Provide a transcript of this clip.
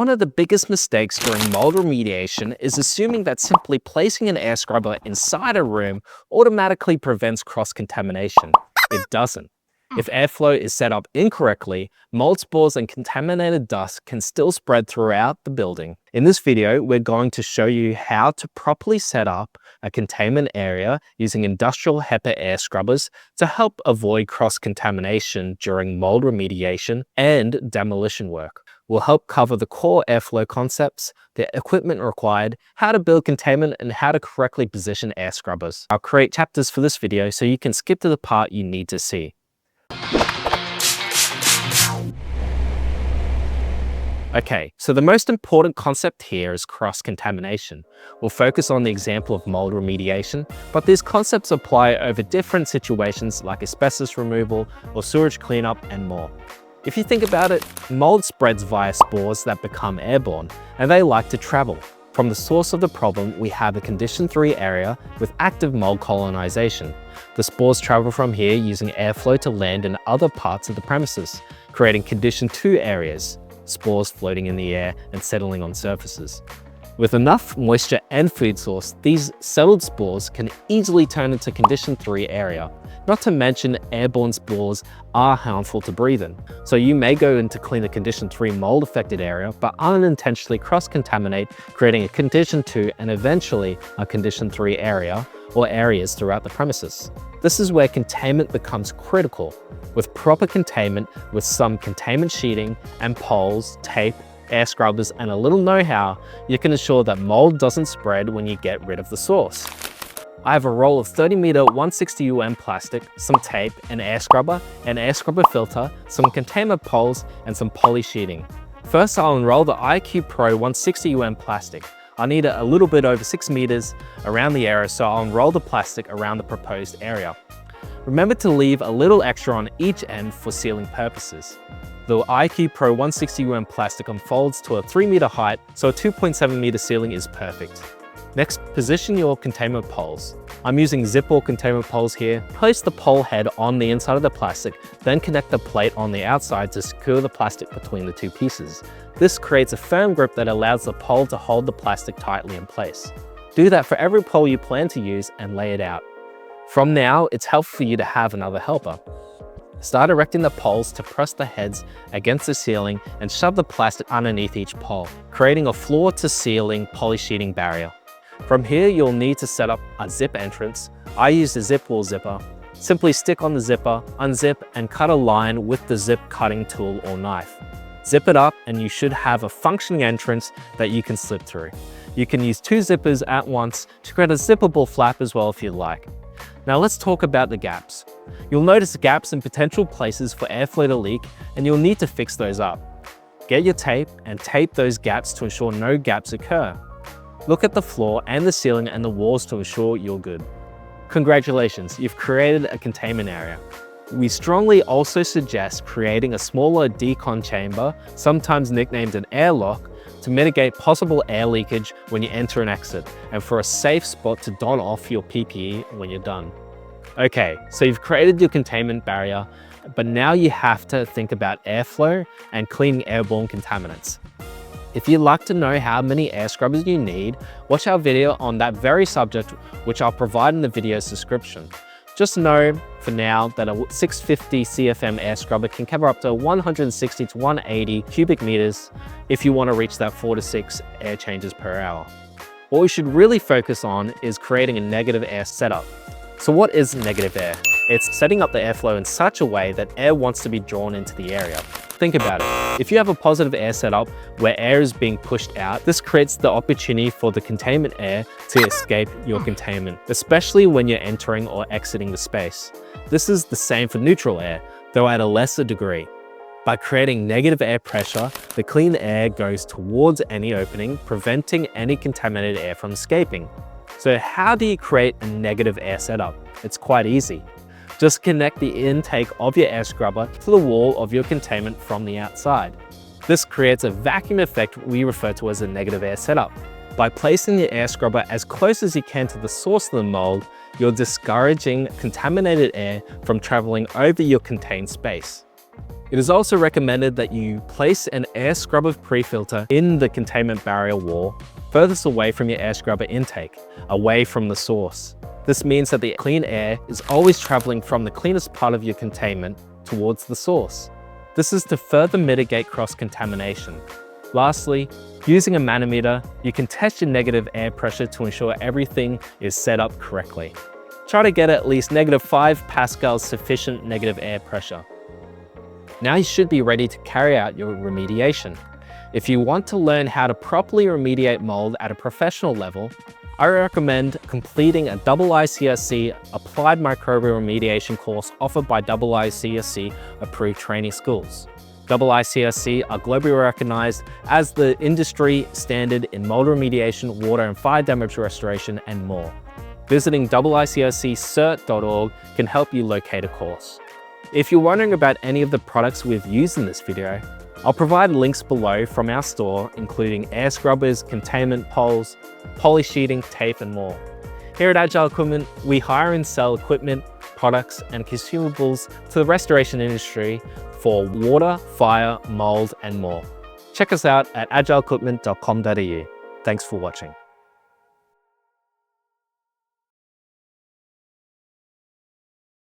One of the biggest mistakes during mold remediation is assuming that simply placing an air scrubber inside a room automatically prevents cross-contamination. It doesn't. If airflow is set up incorrectly, mold spores and contaminated dust can still spread throughout the building. In this video, we're going to show you how to properly set up a containment area using industrial HEPA air scrubbers to help avoid cross-contamination during mold remediation and demolition work. We'll help cover the core airflow concepts, the equipment required, how to build containment, and how to correctly position air scrubbers. I'll create chapters for this video so you can skip to the part you need to see. Okay, so the most important concept here is cross-contamination. We'll focus on the example of mold remediation, but these concepts apply over different situations like asbestos removal or sewage cleanup and more. If you think about it, mold spreads via spores that become airborne, and they like to travel. From the source of the problem, we have a condition 3 area with active mold colonization. The spores travel from here using airflow to land in other parts of the premises, creating condition 2 areas, spores floating in the air and settling on surfaces. With enough moisture and food source, these settled spores can easily turn into condition 3 area. Not to mention, airborne spores are harmful to breathe in. So you may go in to clean a condition 3 mold affected area, but unintentionally cross-contaminate, creating a condition 2 and eventually a condition 3 area or areas throughout the premises. This is where containment becomes critical. With proper containment, with some containment sheeting and poles, tape, air scrubbers, and a little know-how, you can ensure that mold doesn't spread when you get rid of the source. I have a roll of 30-meter 160 UM plastic, some tape, an air scrubber filter, some containment poles, and some poly sheeting. First, I'll unroll the IQ Pro 160 UM plastic. I need it a little bit over 6 meters around the area, so I'll unroll the plastic around the proposed area. Remember to leave a little extra on each end for sealing purposes. The IQ Pro 160 UM plastic unfolds to a 3-meter height, so a 2.7 meter ceiling is perfect. Next, position your containment poles. I'm using zip-all containment poles here. Place the pole head on the inside of the plastic, then connect the plate on the outside to secure the plastic between the two pieces. This creates a firm grip that allows the pole to hold the plastic tightly in place. Do that for every pole you plan to use and lay it out. From now, it's helpful for you to have another helper. Start erecting the poles to press the heads against the ceiling and shove the plastic underneath each pole, creating a floor-to-ceiling poly sheeting barrier. From here, you'll need to set up a zip entrance. I used a zip wall zipper. Simply stick on the zipper, unzip, and cut a line with the zip cutting tool or knife. Zip it up and you should have a functioning entrance that you can slip through. You can use 2 zippers at once to create a zippable flap as well if you'd like. Now let's talk about the gaps. You'll notice gaps in potential places for airflow to leak, and you'll need to fix those up. Get your tape and tape those gaps to ensure no gaps occur. Look at the floor and the ceiling and the walls to ensure you're good. Congratulations, you've created a containment area. We strongly also suggest creating a smaller decon chamber, sometimes nicknamed an airlock, to mitigate possible air leakage when you enter and exit, and for a safe spot to don off your PPE when you're done. Okay, so you've created your containment barrier, but now you have to think about airflow and cleaning airborne contaminants. If you'd like to know how many air scrubbers you need, watch our video on that very subject, which I'll provide in the video's description. Just know for now that a 650 CFM air scrubber can cover up to 160 to 180 cubic meters if you want to reach that 4 to 6 air changes per hour. What we should really focus on is creating a negative air setup. So what is negative air? It's setting up the airflow in such a way that air wants to be drawn into the area. Think about it. If you have a positive air setup where air is being pushed out, this creates the opportunity for the containment air to escape your containment, especially when you're entering or exiting the space. This is the same for neutral air, though at a lesser degree. By creating negative air pressure, the clean air goes towards any opening, preventing any contaminated air from escaping. So how do you create a negative air setup? It's quite easy. Just connect the intake of your air scrubber to the wall of your containment from the outside. This creates a vacuum effect we refer to as a negative air setup. By placing the air scrubber as close as you can to the source of the mold, you're discouraging contaminated air from traveling over your contained space. It is also recommended that you place an air scrubber pre-filter in the containment barrier wall furthest away from your air scrubber intake, away from the source. This means that the clean air is always traveling from the cleanest part of your containment towards the source. This is to further mitigate cross-contamination. Lastly, using a manometer, you can test your negative air pressure to ensure everything is set up correctly. Try to get at least -5 pascals sufficient negative air pressure. Now you should be ready to carry out your remediation. If you want to learn how to properly remediate mold at a professional level, I recommend completing a IICRC Applied Microbial Remediation course offered by IICRC approved training schools. IICRC are globally recognized as the industry standard in mold remediation, water and fire damage restoration, and more. Visiting IICRCcert.org can help you locate a course. If you're wondering about any of the products we've used in this video, I'll provide links below from our store, including air scrubbers, containment poles, poly sheeting, tape, and more. Here at Agile Equipment, we hire and sell equipment, products, and consumables to the restoration industry for water, fire, mold, and more. Check us out at agileequipment.com.au. Thanks for watching.